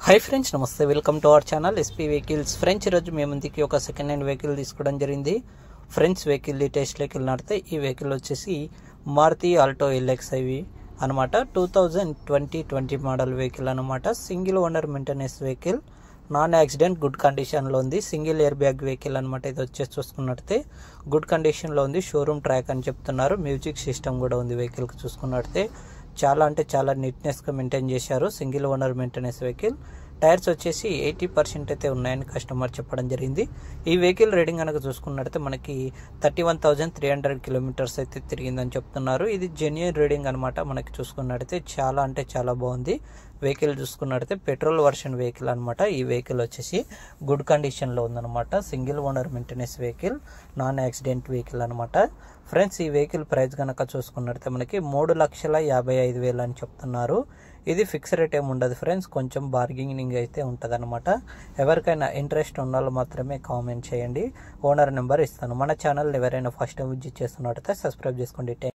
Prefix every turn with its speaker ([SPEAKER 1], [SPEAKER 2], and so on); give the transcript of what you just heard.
[SPEAKER 1] Hi friends, నమస్తే. Welcome to our channel SP vehicles. Friends, ఈరోజు మేము ముందుకి ఒక సెకండ్ హ్యాండ్ వెహికల్ తీసుకోవడం జరిగింది. ఫ్రెండ్స్, వెహికల్ డీటెయిల్స్లోకి వెళ్ళినట్టే ఈ వెహికల్ వచ్చేసి మారుతి ఆల్టో LXi అనమాట. 2020 మోడల్ వెహికల్ అనమాట. Single owner maintenance vehicle, non accident, good కండిషన్లో ఉంది. సింగిల్ ఎయిర్ బ్యాగ్ వెహికల్ అనమాట. ఇది వచ్చేసి చూసుకున్నట్టే గుడ్ కండిషన్లో ఉంది. షోరూమ్ ట్రాక్ అని చెప్తున్నారు. మ్యూజిక్ సిస్టమ్ కూడా ఉంది వెహికల్కి. చూసుకున్నట్టే చాలా అంటే చాలా నీట్నెస్గా మెయింటైన్ చేశారు. Single owner maintenance vehicle. Tyres వచ్చేసి 80% అయితే ఉన్నాయని కస్టమర్ చెప్పడం జరిగింది. ఈ వెహికల్ రీడింగ్ కనుక చూసుకున్నట్లయితే మనకి 31,300 కిలోమీటర్స్ అయితే తిరిగిందని చెప్తున్నారు. ఇది జెన్యూన్ రీడింగ్ అనమాట. మనకి చూసుకున్నట్లయితే చాలా అంటే చాలా బాగుంది వెహికల్. చూసుకున్నట్లయితే పెట్రోల్ వర్షన్ వెహికల్ అనమాట. ఈ వెహికల్ వచ్చేసి గుడ్ కండిషన్లో ఉందన్నమాట. Single owner maintenance vehicle, non accident vehicle అనమాట. ఫ్రెండ్స్, ఈ వెహికల్ ప్రైస్ కనుక చూసుకున్నట్లయితే మనకి 3,55,000 అని చెప్తున్నారు. ఇది ఫిక్స్ రేట్ ఏమి ఉండదు ఫ్రెండ్స్, కొంచెం బార్గెనింగ్ అయితే ఉంటుంది అనమాట. ఎవరికైనా ఇంట్రెస్ట్ ఉన్న వాళ్ళు మాత్రమే కామెంట్ చేయండి. ఓనర్ నెంబర్ ఇస్తాను. మన ఛానల్ ఎవరైనా ఫస్ట్ టైం విజిట్ చేస్తున్నట్టయితే సబ్స్క్రైబ్ చేసుకోండి.